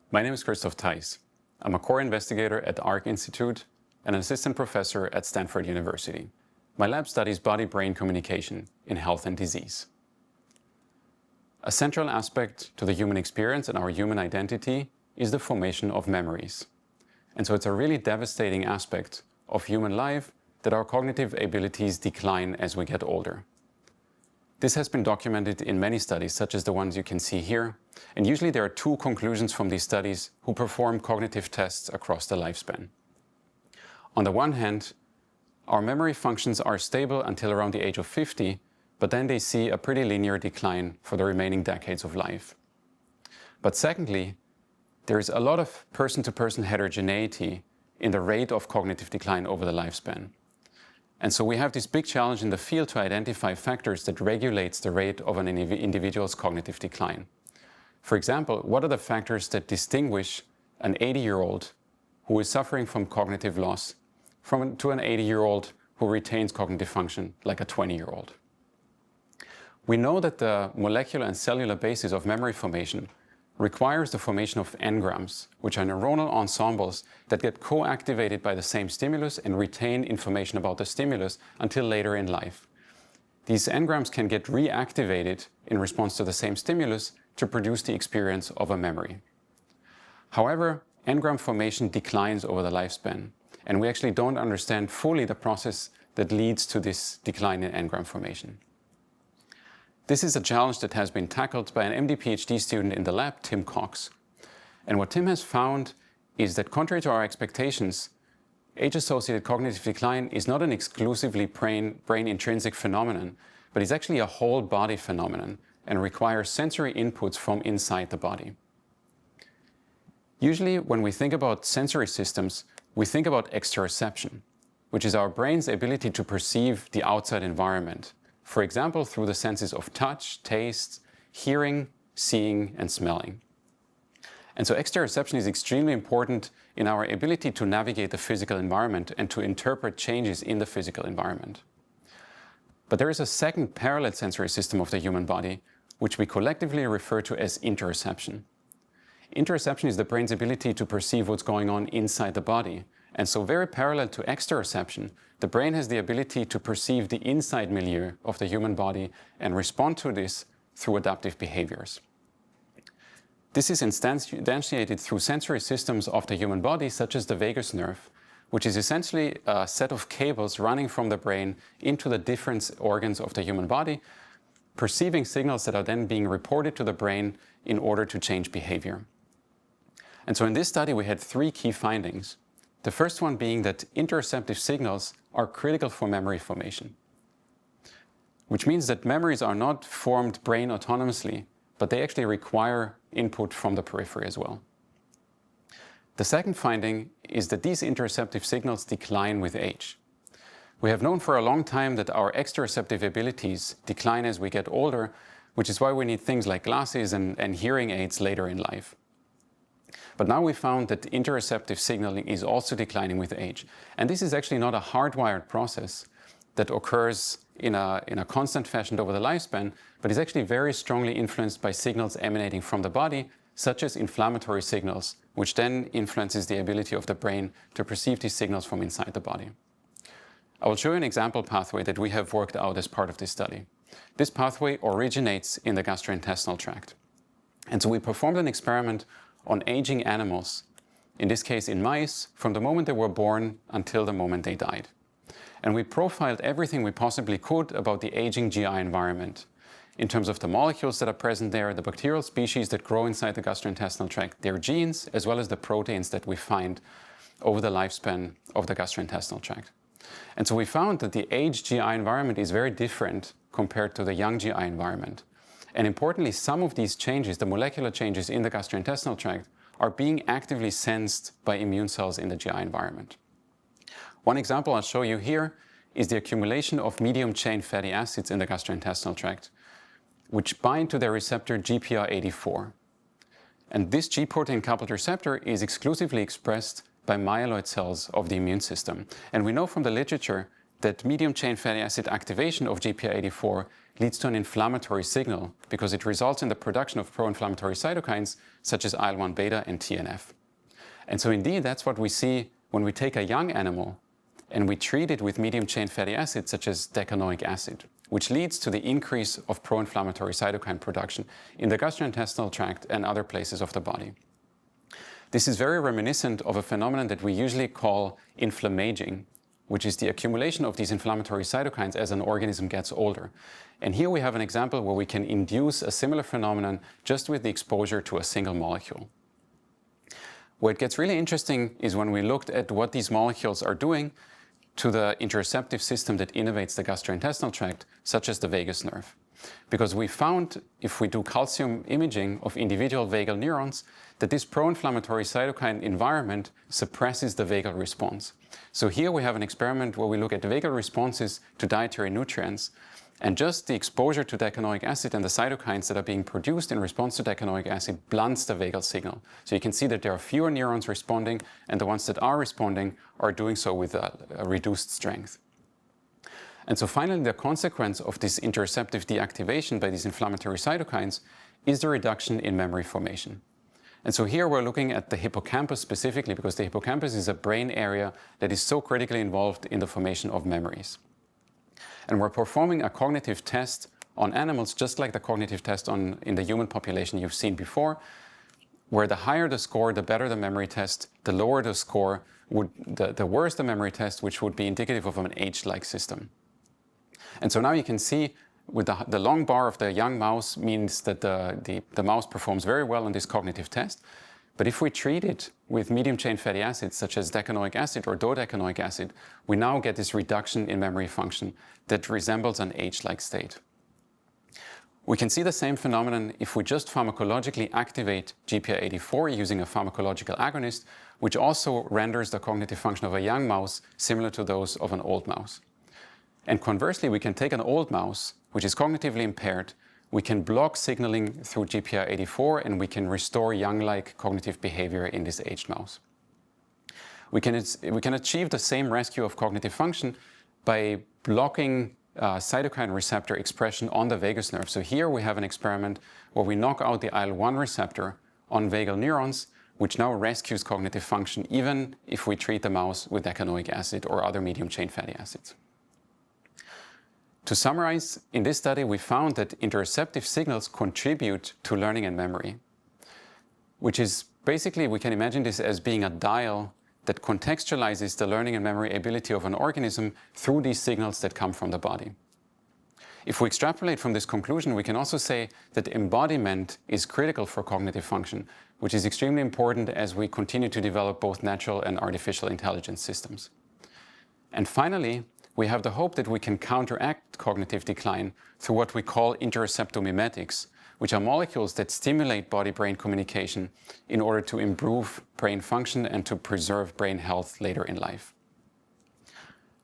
My name is Christoph Thaiss. I'm a core investigator at the ARC Institute and an assistant professor at Stanford University. My lab studies body-brain communication in health and disease. A central aspect to the human experience and our human identity is the formation of memories. And so it's a really devastating aspect of human life that our cognitive abilities decline as we get older. This has been documented in many studies, such as the ones you can see here. And usually there are two conclusions from these studies who perform cognitive tests across the lifespan. On the one hand, our memory functions are stable until around the age of 50, but then they see a pretty linear decline for the remaining decades of life. But secondly, there is a lot of person-to-person heterogeneity in the rate of cognitive decline over the lifespan. And so we have this big challenge in the field to identify factors that regulates the rate of an individual's cognitive decline. For example, what are the factors that distinguish an 80-year-old who is suffering from cognitive loss to an 80-year-old who retains cognitive function like a 20-year-old? We know that the molecular and cellular basis of memory formation requires the formation of engrams, which are neuronal ensembles that get co-activated by the same stimulus and retain information about the stimulus until later in life. These engrams can get reactivated in response to the same stimulus to produce the experience of a memory. However, engram formation declines over the lifespan, and we actually don't understand fully the process that leads to this decline in engram formation. This is a challenge that has been tackled by an MD PhD student in the lab, Tim Cox. And what Tim has found is that contrary to our expectations, age-associated cognitive decline is not an exclusively brain intrinsic phenomenon, but is actually a whole body phenomenon and requires sensory inputs from inside the body. Usually when we think about sensory systems, we think about exteroception, which is our brain's ability to perceive the outside environment. For example, through the senses of touch, taste, hearing, seeing, and smelling. And so exteroception is extremely important in our ability to navigate the physical environment and to interpret changes in the physical environment. But there is a second parallel sensory system of the human body, which we collectively refer to as interoception. Interoception is the brain's ability to perceive what's going on inside the body. And so very parallel to exteroception, the brain has the ability to perceive the inside milieu of the human body and respond to this through adaptive behaviors. This is instantiated through sensory systems of the human body, such as the vagus nerve, which is essentially a set of cables running from the brain into the different organs of the human body, perceiving signals that are then being reported to the brain in order to change behavior. And so in this study, we had three key findings. The first one being that interoceptive signals are critical for memory formation, which means that memories are not formed brain autonomously, but they actually require input from the periphery as well. The second finding is that these interoceptive signals decline with age. We have known for a long time that our exteroceptive abilities decline as we get older, which is why we need things like glasses and hearing aids later in life. But now we found that interoceptive signaling is also declining with age. And this is actually not a hardwired process that occurs in a constant fashion over the lifespan, but is actually very strongly influenced by signals emanating from the body, such as inflammatory signals, which then influences the ability of the brain to perceive these signals from inside the body. I will show you an example pathway that we have worked out as part of this study. This pathway originates in the gastrointestinal tract. And so we performed an experiment on aging animals, in this case in mice, from the moment they were born until the moment they died. And we profiled everything we possibly could about the aging GI environment, in terms of the molecules that are present there, the bacterial species that grow inside the gastrointestinal tract, their genes, as well as the proteins that we find over the lifespan of the gastrointestinal tract. And so we found that the aged GI environment is very different compared to the young GI environment. And importantly, some of these changes, the molecular changes in the gastrointestinal tract, are being actively sensed by immune cells in the GI environment. One example I'll show you here is the accumulation of medium-chain fatty acids in the gastrointestinal tract, which bind to their receptor GPR84. And this G-protein-coupled receptor is exclusively expressed by myeloid cells of the immune system. And we know from the literature that medium-chain fatty acid activation of GPR84 leads to an inflammatory signal because it results in the production of pro-inflammatory cytokines such as IL-1 beta and TNF. And so indeed, that's what we see when we take a young animal and we treat it with medium-chain fatty acids such as decanoic acid, which leads to the increase of pro-inflammatory cytokine production in the gastrointestinal tract and other places of the body. This is very reminiscent of a phenomenon that we usually call inflammaging, which is the accumulation of these inflammatory cytokines as an organism gets older. And here we have an example where we can induce a similar phenomenon just with the exposure to a single molecule. Where it gets really interesting is when we looked at what these molecules are doing to the interoceptive system that innervates the gastrointestinal tract, such as the vagus nerve. Because we found, if we do calcium imaging of individual vagal neurons, that this pro-inflammatory cytokine environment suppresses the vagal response. So here we have an experiment where we look at vagal responses to dietary nutrients, and just the exposure to decanoic acid and the cytokines that are being produced in response to decanoic acid blunts the vagal signal. So you can see that there are fewer neurons responding, and the ones that are responding are doing so with a reduced strength. And so finally, the consequence of this interoceptive deactivation by these inflammatory cytokines is the reduction in memory formation. And so here we're looking at the hippocampus specifically, because the hippocampus is a brain area that is so critically involved in the formation of memories. And we're performing a cognitive test on animals, just like the cognitive test in the human population you've seen before, where the higher the score, the better the memory test, the lower the score, the worse the memory test, which would be indicative of an age-like system. And so now you can see with the long bar of the young mouse means that the mouse performs very well on this cognitive test. But if we treat it with medium-chain fatty acids, such as decanoic acid or dodecanoic acid, we now get this reduction in memory function that resembles an age-like state. We can see the same phenomenon if we just pharmacologically activate GPR84 using a pharmacological agonist, which also renders the cognitive function of a young mouse similar to those of an old mouse. And conversely, we can take an old mouse, which is cognitively impaired, we can block signaling through GPR84 and we can restore young-like cognitive behavior in this aged mouse. We can achieve the same rescue of cognitive function by blocking cytokine receptor expression on the vagus nerve. So here we have an experiment where we knock out the IL-1 receptor on vagal neurons, which now rescues cognitive function even if we treat the mouse with decanoic acid or other medium-chain fatty acids. To summarize, in this study we found that interoceptive signals contribute to learning and memory, which is basically, we can imagine this as being a dial that contextualizes the learning and memory ability of an organism through these signals that come from the body. If we extrapolate from this conclusion, we can also say that embodiment is critical for cognitive function, which is extremely important as we continue to develop both natural and artificial intelligence systems. And finally, we have the hope that we can counteract cognitive decline through what we call Interoceptomimetics, which are molecules that stimulate body-brain communication in order to improve brain function and to preserve brain health later in life.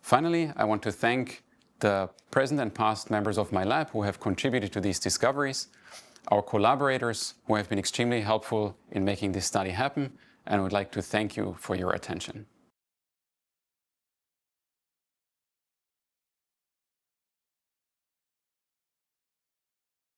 Finally, I want to thank the present and past members of my lab who have contributed to these discoveries, our collaborators who have been extremely helpful in making this study happen, and I would like to thank you for your attention.